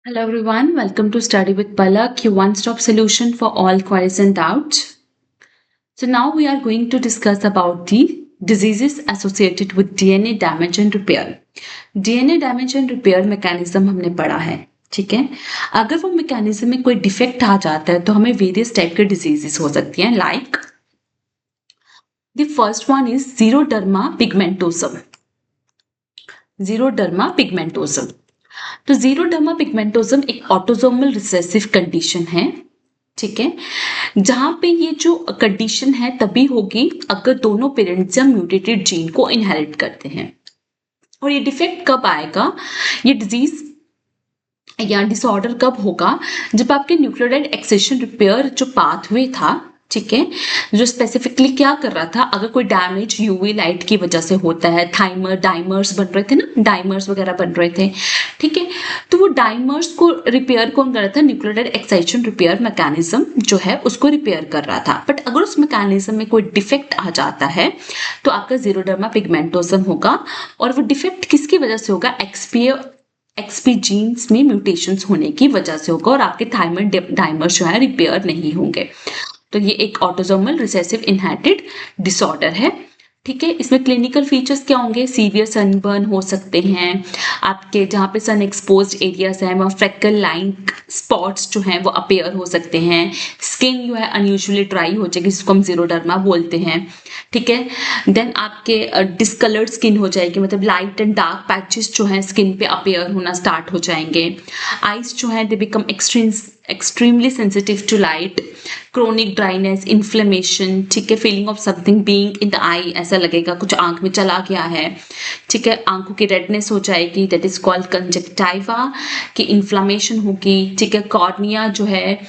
Hello everyone, welcome to Study with Palak, your one-stop solution for all queries and doubts. So now we are going to discuss about the diseases associated with DNA damage and repair. DNA damage and repair mechanism हमने पढ़ा है, ठीक है। अगर वो mechanism में कोई defect आ जाता है तो हमें वेरियस टाइप के डिजीजेस हो सकती हैं, like the first one is xeroderma pigmentosum. Xeroderma pigmentosum, तो जीरोडर्मा पिगमेंटोसम एक ऑटोसोमल रिसेसिव कंडीशन है, ठीक है, जहां पे ये जो कंडीशन है तभी होगी अगर दोनों पेरेंट्स या म्यूटेटेड जीन को इनहेरिट करते हैं। और ये डिफेक्ट कब आएगा, ये डिजीज या डिसऑर्डर कब होगा, जब आपके न्यूक्लियोटाइड एक्सेशन रिपेयर जो पाथवे था, ठीक है, जो स्पेसिफिकली क्या कर रहा था, अगर कोई डैमेज यूवी लाइट की वजह से होता है, थाइमर डाइमर्स बन रहे थे ना, डाइमर्स वगैरह बन रहे थे, ठीक है, तो वो डाइमर्स को रिपेयर कौन कर रहा था, न्यूक्लियोटाइड एक्साइशन रिपेयर मैकेनिज्म जो है उसको रिपेयर कर रहा था। बट अगर उस मैकेनिज्म में कोई डिफेक्ट आ जाता है तो आपका जीरोडर्मा पिगमेंटोसम होगा। और वो डिफेक्ट किसकी वजह से होगा, एक्सपी जीन्स में म्यूटेशंस होने की वजह से होगा और आपके थाइमर डाइमर्स जो है रिपेयर नहीं होंगे। तो ये एक ऑटोसोमल रिसेसिव इनहेरिटेड डिसऑर्डर है, ठीक है। इसमें क्लिनिकल फीचर्स क्या होंगे, सीवियर सनबर्न हो सकते हैं, आपके जहाँ पे सन एक्सपोज्ड एरियाज हैं वहाँ फ्रेकल लाइन स्पॉट्स जो हैं वो अपेयर हो सकते हैं, स्किन जो है अनयूजुअली ड्राई हो जाएगी जिसको हम जीरोडर्मा बोलते हैं, ठीक है। देन आपके डिस्कलर्ड स्किन हो जाएगी, मतलब लाइट एंड डार्क पैचेस जो हैं स्किन पे अपेयर होना स्टार्ट हो जाएंगे। आइज जो है they become extremely sensitive to light, chronic dryness, inflammation, ठीक है, feeling of something being in the eye, ऐसा लगेगा कुछ आंख में चला गया है, ठीक है, आंखों की रेडनेस हो जाएगी, दैट इज कॉल्ड कंजक्टाइवा की इन्फ्लामेशन होगी, ठीक है, कॉर्निया जो है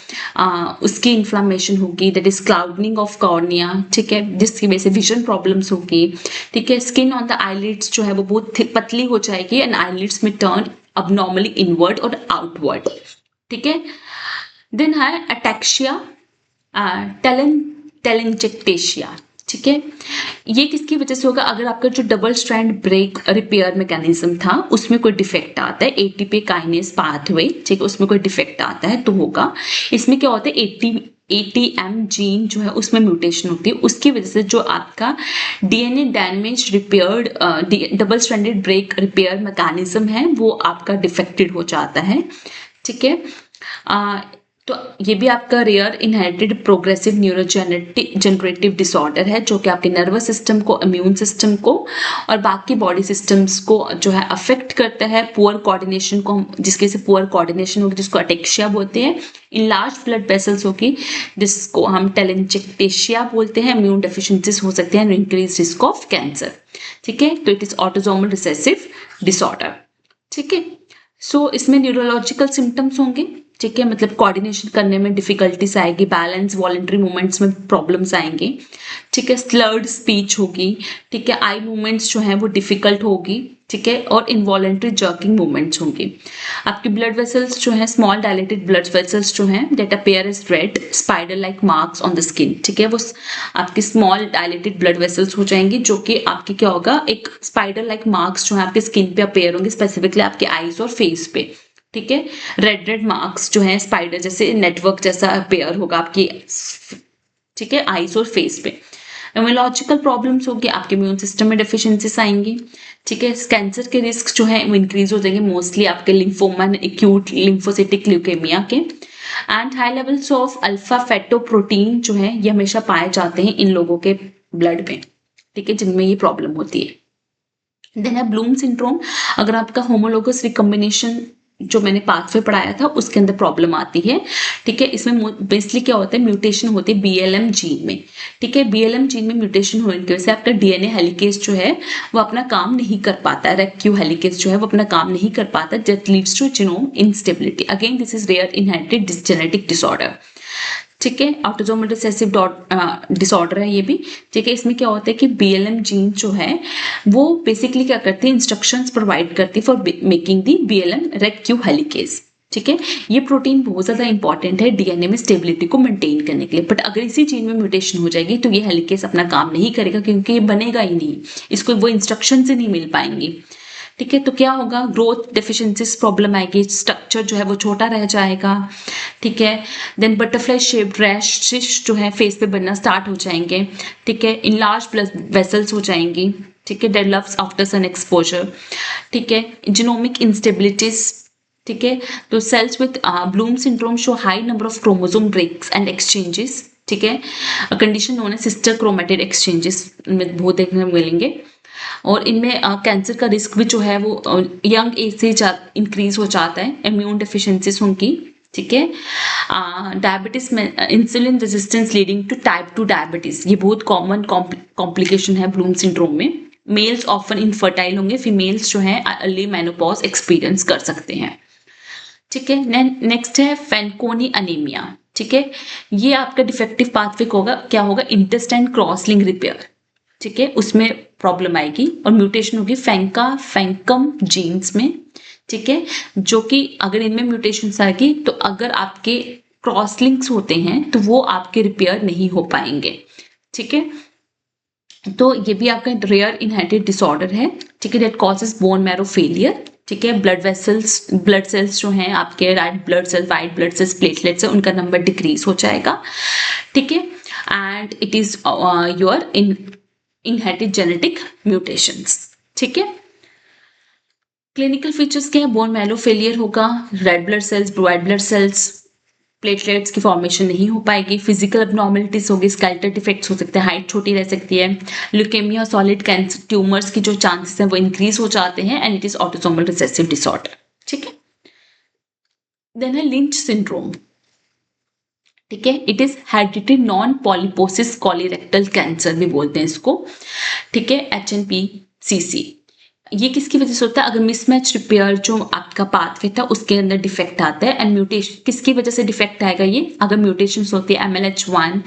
उसकी इन्फ्लामेशन होगी, दैट इज क्लाउडनिंग ऑफ कॉर्निया, ठीक है, जिसकी वजह से विजन प्रॉब्लम्स होगी, ठीक है। स्किन ऑन द आईलिड्स जो है वो बहुत पतली हो जाएगी एंड आईलिड्स में टर्न अबनॉर्मली इनवर्ड और आउटवर्ड, ठीक है। देन है अटैक्सिया, टेलेंजेक्टेशिया, ठीक है, ये किसकी वजह से होगा, अगर आपका जो double strand break repair mechanism था उसमें कोई डिफेक्ट आता है, एटीपी काइनेज पाथवे, ठीक है, उसमें कोई डिफेक्ट आता है तो होगा। इसमें क्या होता है, एटीएम जीन जो है उसमें म्यूटेशन होती है, उसकी वजह से जो आपका DNA damage repaired double stranded break repair mechanism है वो आपका डिफेक्टेड हो जाता है, ठीक है। तो ये भी आपका रेयर इनहेरिटेड प्रोग्रेसिव न्यूरोजेनरेटिव डिसऑर्डर है जो कि आपके नर्वस सिस्टम को, इम्यून सिस्टम को और बाकी बॉडी सिस्टम्स को जो है अफेक्ट करता है। पुअर कोऑर्डिनेशन को, जिसके से पुअर कोऑर्डिनेशन होगी जिसको अटेक्सिया बोलते हैं, इनलार्ज ब्लड वेसल्स होगी जिसको हम टेलेंजेक्टेशिया बोलते हैं, इम्यून डेफिशिएंसीज हो सकते हैं, इंक्रीज रिस्क ऑफ कैंसर, ठीक है। तो it is autosomal recessive disorder, ठीक है। सो इसमें न्यूरोलॉजिकल सिम्टम्स होंगे, ठीक है, मतलब कोऑर्डिनेशन करने में डिफिकल्टीज आएगी, बैलेंस वॉलेंट्री मूवमेंट्स में प्रॉब्लम्स आएंगे, ठीक है, स्लर्ड स्पीच होगी, ठीक है, आई मूवमेंट्स जो हैं वो डिफिकल्ट होगी, ठीक है, और इनवॉलेंट्री जर्किंग मूवमेंट्स होंगी। आपकी ब्लड वेसल्स जो हैं, स्मॉल डायलेटेड ब्लड वेसल्स जो हैं that appear as red spider like marks on the skin, ठीक है, वो आपकी स्मॉल डायलेटेड ब्लड वेसल्स हो जाएंगी जो कि आपकी क्या होगा, एक स्पाइडर लाइक मार्क्स जो है आपकी स्किन पे अपीयर होंगे, स्पेसिफिकली आपके आईज और फेस पे, ठीक है। रेड रेड मार्क्स जो है स्पाइडर जैसे नेटवर्क जैसा अपीयर होगा आपकी, ठीक है, आईज और फेस पे। इम्यूनोलॉजिकल प्रॉब्लम्स होगी, आपके इम्यून सिस्टम में डेफिशिएंसीज आएंगी, ठीक है, कैंसर के रिस्क जो है वो इंक्रीज हो जाएंगे, मोस्टली आपके लिम्फोमा, एक्यूट लिम्फोसिटिक ल्यूकेमिया के। And high levels of alpha fetoprotein जो है ये हमेशा पाए जाते हैं इन लोगों के ब्लड में, ठीक है, जिनमें ये प्रॉब्लम होती है। देन है ब्लूम सिंड्रोम, अगर आपका होमोलोगस रिकॉम्बिनेशन जो मैंने पाथवे पढ़ाया था उसके अंदर प्रॉब्लम आती है, ठीक है। इसमें बेसिकली क्या होता है, म्यूटेशन होती है बीएलएम जीन में, ठीक है, बीएलएम जीन में म्यूटेशन होने की वजह से आपका डीएनए हेलिकेज जो है वो अपना काम नहीं कर पाता, रेक्यू हेलिकेज जो है वो अपना काम नहीं कर पाता, that leads to genome instability. Again this is rare inherited genetic disorder, ठीक है, ऑटोसोमल रिसेसिव डिसऑर्डर है ये भी, ठीक है। इसमें क्या होता है कि बीएलएम जीन जो है वो बेसिकली क्या करते हैं, इंस्ट्रक्शंस प्रोवाइड करती है for making the BLM RecQ helicase, ठीक है। ये प्रोटीन बहुत ज्यादा इंपॉर्टेंट है डीएनए में स्टेबिलिटी को मेंटेन करने के लिए, बट अगर इसी जीन में म्यूटेशन हो जाएगी तो ये हेलिकेज अपना काम नहीं करेगा क्योंकि ये बनेगा ही नहीं, इसको वो इंस्ट्रक्शंस ही नहीं मिल पाएंगी, ठीक है, तो क्या होगा, ग्रोथ डेफिशिएंसीज प्रॉब्लम आएगी, स्ट्रक्चर जो है वो छोटा रह जाएगा। ठीक है, देन बटरफ्लाई शेप्ड रैशेस जो है फेस पे बनना स्टार्ट हो जाएंगे। ठीक है, इनलार्ज ब्लड वेसल्स हो जाएंगी। ठीक है, डेवलप्स आफ्टर सन एक्सपोजर। ठीक है, जीनोमिक इंस्टेबिलिटीज। ठीक है, तो cells with Bloom syndrome show high number of chromosome breaks and exchanges. ठीक है, कंडीशन नोन है सिस्टर क्रोमेटिड एक्सचेंजेस में बहुत देखने को मिलेंगे। और इनमें कैंसर का रिस्क भी जो है वो यंग एज से इंक्रीज हो जाता है, इम्यून डिफिशियंसीज उनकी। ठीक है, डायबिटीज में insulin resistance leading to type 2 diabetes, ये बहुत कॉमन कॉम्प्लिकेशन है ब्लूम सिंड्रोम में। मेल्स ऑफन इनफर्टाइल होंगे, फीमेल्स जो है अर्ली मेनोपॉज एक्सपीरियंस कर सकते हैं। ठीक है, नेक्स्ट है फैनकोनी अनीमिया। ठीक है, ये आपका डिफेक्टिव पाथवे होगा, क्या होगा, इंटेस्टाइन क्रॉस लिंक रिपेयर। ठीक है, उसमें प्रॉब्लम आएगी और म्यूटेशन होगी फैंकम जीन्स में। ठीक है, जो कि अगर इनमें म्यूटेशन आएगी तो अगर आपके क्रॉस लिंक्स होते हैं तो वो आपके रिपेयर नहीं हो पाएंगे। ठीक है, तो ये भी आपका रेयर इनहेरिटेड डिसऑर्डर है। ठीक है, that causes bone marrow failure. ठीक है, ब्लड सेल्स जो हैं आपके, red blood cells, white blood cells, platelets है, उनका नंबर डिक्रीज हो जाएगा। ठीक है, and it is your inherited genetic mutations. ठीक है, क्लिनिकल फीचर्स क्या है, बोन मैरो फेलियर होगा, red blood cells, white blood cells, platelets की फॉर्मेशन नहीं हो पाएगी, फिजिकल अबनॉर्मलिटीज होगी, स्केलेटल डिफेक्ट्स हो सकते हैं, हाइट छोटी रह सकती है, ल्यूकेमिया, सॉलिड कैंसर ट्यूमर्स की जो चांसेस हैं वो इंक्रीज हो जाते हैं, and it is autosomal recessive disorder. ठीक है, देन है लिंच सिंड्रोम। ठीक है, it is hereditary non polyposis colorectal cancer भी बोलते हैं इसको। ठीक है, HNPCC, ये किसकी वजह से होता है, अगर मिसमैच रिपेयर जो आपका पाथवे था उसके अंदर डिफेक्ट आता है। एंड म्यूटेशन किसकी वजह से डिफेक्ट आएगा, ये अगर म्यूटेशंस होती है MLH1,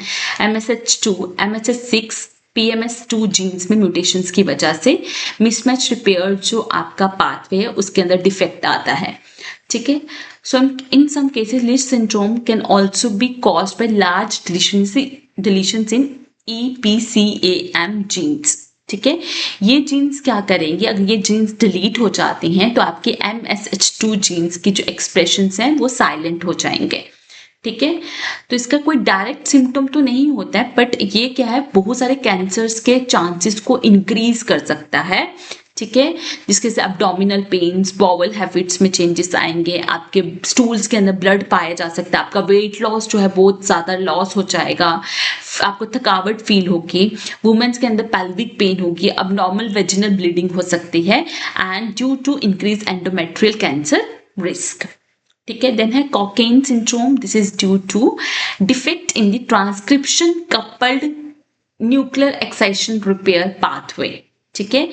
MSH2, MSH6, PMS2 jeans में म्यूटेशंस की वजह से मिसमैच रिपेयर जो आपका पाथवे है उसके अंदर डिफेक्ट आता है। ठीक है, so in some cases Lynch syndrome can also be caused by large deletions in EPCAM genes. ठीक है, ये जीन्स क्या करेंगे, अगर ये जीन्स डिलीट हो जाती हैं तो आपके MSH2 जीन्स की जो एक्सप्रेशंस हैं वो साइलेंट हो जाएंगे। ठीक है, तो इसका कोई डायरेक्ट सिम्टम तो नहीं होता है, बट ये क्या है, बहुत सारे कैंसर्स के चांसेस को इंक्रीज कर सकता है। ठीक है, जिसके से एब्डोमिनल पेन्स, बॉवल हैबिट्स में चेंजेस आएंगे, आपके स्टूल्स के अंदर ब्लड पाया जा सकता है, आपका वेट लॉस जो है बहुत ज़्यादा लॉस हो जाएगा, आपको थकावट फील होगी, वुमेन्स के अंदर पेल्विक पेन होगी, अबनॉर्मल वेजिनल ब्लीडिंग हो सकती है, and due to increase endometrial cancer risk. ठीक है, देन है Cockayne syndrome, this is due to defect in the transcription coupled nuclear excitation repair pathway. ठीक है,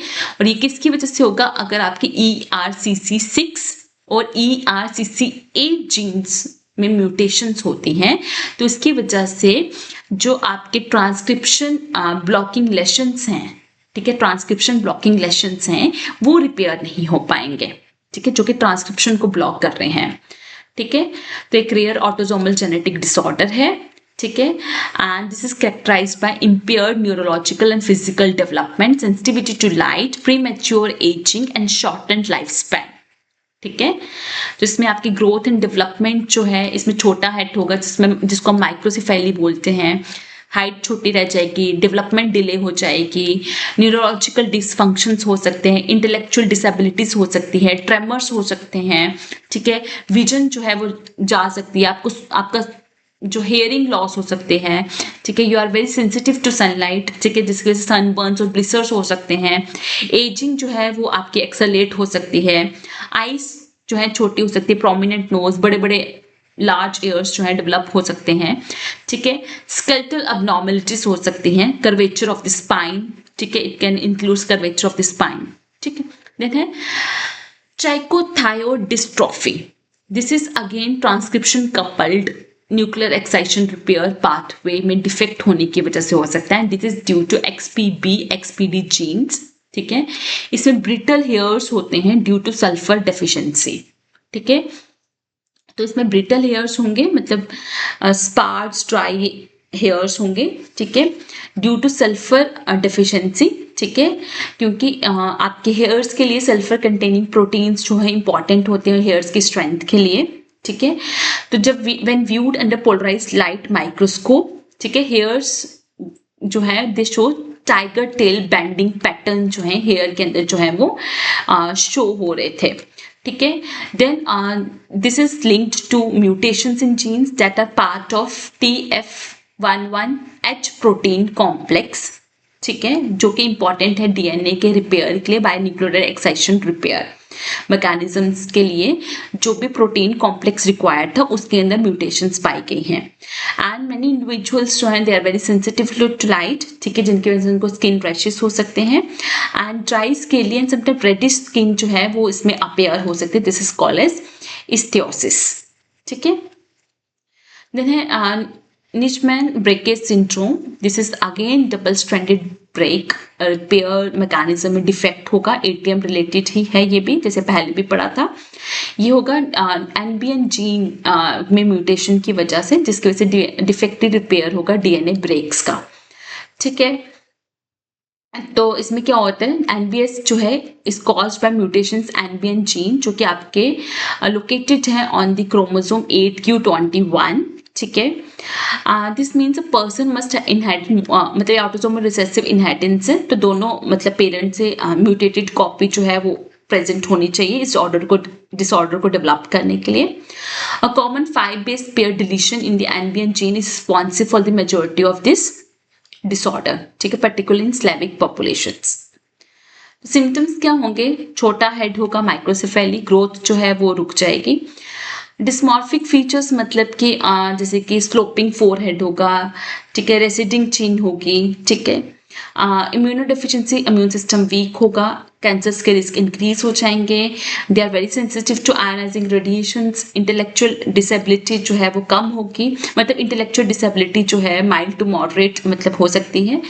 और ये किसकी वजह से होगा, अगर आपकी ERCC6 और ERCC8 जीन्स में म्यूटेशंस होती हैं तो इसकी वजह से जो आपके ट्रांसक्रिप्शन ब्लॉकिंग लेशंस हैं, ठीक है, ट्रांसक्रिप्शन ब्लॉकिंग लेशंस हैं वो रिपेयर नहीं हो पाएंगे। ठीक है, जो कि ट्रांसक्रिप्शन को ब्लॉक कर रहे हैं। ठीक है, तो एक रेयर ऑटोसोमल जेनेटिक डिसऑर्डर है। ठीक है, and this is characterized by impaired neurological and physical development, sensitivity to light, premature ageing and shortened life span. ठीक है, तो इसमें आपकी ग्रोथ एंड डेवलपमेंट जो है इसमें छोटा हेड होगा, जिसको हम माइक्रोसेफेली बोलते हैं, हाइट छोटी रह जाएगी, डेवलपमेंट डिले हो जाएगी, न्यूरोलॉजिकल डिसफंक्शंस हो सकते हैं, इंटेलेक्चुअल डिसेबिलिटीज हो सकती है, ट्रेमर्स हो सकते हैं। ठीक है, विजन जो है वो जा सकती है, आपका जो हेयरिंग लॉस हो सकते हैं। ठीक है, you are very sensitive to sunlight. ठीक है, जिसकी वजह से सनबर्न्स और ब्लिसर्स हो सकते हैं। एजिंग जो है वो आपकी एक्सेलरेट हो सकती है। आइस जो है छोटी हो सकती है, प्रोमिनेंट नोज, बड़े बड़े लार्ज ईयर्स जो है डेवलप हो सकते हैं। ठीक है, स्केलेटल अबनॉर्मलिटीज हो सकती हैं, कर्वेचर ऑफ द स्पाइन। ठीक है, it can include curvature of the spine. ठीक है, देन है trichothiodystrophy, this is again transcription coupled nuclear excitation repair pathway में डिफेक्ट होने की वजह से हो सकता है। This is due to XPB XPD genes. ठीक है, इसमें ब्रिटल हेयर्स होते हैं ड्यू टू सल्फर डेफिशिएंसी। ठीक है, तो इसमें ब्रिटल हेयर्स होंगे, मतलब स्पार्स ड्राई हेयर्स होंगे। ठीक है, ड्यू टू सल्फर डेफिशिएंसी। ठीक है, क्योंकि आपके हेयर्स के लिए सल्फर कंटेनिंग प्रोटीन्स जो है इंपॉर्टेंट होते हैं हेयर्स की स्ट्रेंथ के लिए। ठीक है, तो जब when viewed under polarised light microscope, ठीक है, हेयर्स जो है they show tiger tail banding pattern जो है हेयर के अंदर जो है वो शो हो रहे थे। ठीक है, then this is linked to mutations in genes that are part of TF11H protein complex. ठीक है, जो कि इंपॉर्टेंट है डीएनए के रिपेयर के लिए, बायोन्यूक्लियोटाइड एक्साइटेशन रिपेयर मैकेनिज्म्स के लिए जो भी प्रोटीन कॉम्प्लेक्स रिक्वायर्ड था उसके अंदर म्यूटेशंस पाई गई हैं। एंड मेनी इंडिविजुअल्स जो हैं they are very sensitive to light, ठीक है, जिनकी वजह से उनको स्किन रैशेस हो सकते हैं and dry scaly and sometime reddish skin जो है वो इसमें अपेयर हो सकती है। This is called as ichthyosis. ठीक है, देन है Nichman breakage syndrome. This is again double stranded break repair mechanism में डिफेक्ट होगा, ATM रिलेटेड ही है ये भी, जैसे पहले भी पढ़ा था। ये होगा NBN जीन में म्यूटेशन की वजह से, जिसकी वजह से डिफेक्टिव रिपेयर होगा डीएनए ब्रेक्स का। ठीक है, तो इसमें क्या होता है, NBS जो है is caused by mutations NBN gene जो कि आपके लोकेटेड है ऑन द क्रोमोसोम 8q21। ठीक है, this means a person must inherit, मतलब ऑटोसोमल रिसेसिव इनहेरिटेंस है, तो दोनों मतलब पेरेंट से म्यूटेटेड कॉपी जो है वो प्रेजेंट होनी चाहिए इस डिसऑर्डर को डेवलप करने के लिए। A common 5 base pair deletion in the NBN gene is responsive for the majority of this disorder. ठीक है, पर्टिकुलर इन स्लेविक पॉपुलेशंस। सिम्टम्स क्या होंगे, छोटा हेड होगा, माइक्रोसेफेली, ग्रोथ जो है वो रुक जाएगी। डिस्मॉर्फिक फीचर्स मतलब कि जैसे कि स्लोपिंग फोरहेड होगा, ठीक है, रेसिडिंग चिन होगी, ठीक है, इम्यूनोडेफिशिएंसी, इम्यून सिस्टम वीक होगा, कैंसर्स के रिस्क इंक्रीज हो जाएंगे, they are very sensitive to ionising radiations, intellectual disability जो है वो कम होगी, मतलब इंटेलेक्चुअल डिसेबिलिटी जो है माइल्ड टू मॉडरेट मतलब हो सकती है।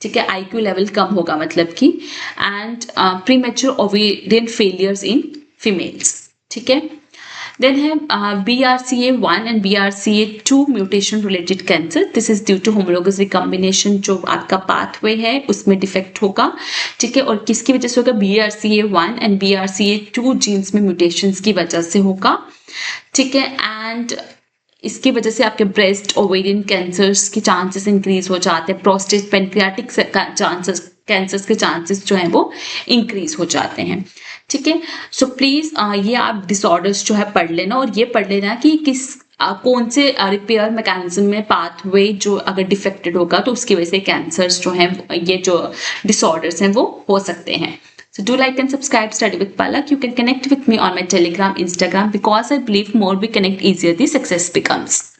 ठीक है, IQ लेवल कम होगा मतलब कि, and premature ovarian failures in females. ठीक है, then है BRCA1 and BRCA2 mutation related cancer. This is due to homologous recombination, जो आपका pathway है उसमें डिफेक्ट होगा। ठीक है, और किसकी वजह से होगा, BRCA1 and BRCA2 जीन्स में म्यूटेशंस की वजह से होगा। ठीक है, एंड इसकी वजह से आपके ब्रेस्ट ओवेरियन कैंसर्स के चांसेस इंक्रीज हो जाते हैं, प्रोस्टेट पेनक्रियाटिक चांसेस कैंसर्स के चांसेस जो हैं वो इंक्रीज हो जाते हैं। ठीक है, सो प्लीज ये आप डिसऑर्डर्स जो है पढ़ लेना, और ये पढ़ लेना कि किस कौन से रिपेयर मैकेनिज्म में पाथवे जो अगर डिफेक्टेड होगा तो उसकी वजह से कैंसर्स जो हैं ये जो डिसऑर्डर्स हैं वो हो सकते हैं। So do like and subscribe Study with Palak. You can connect with me on my Telegram, Instagram, because I believe more we connect, easier the success becomes.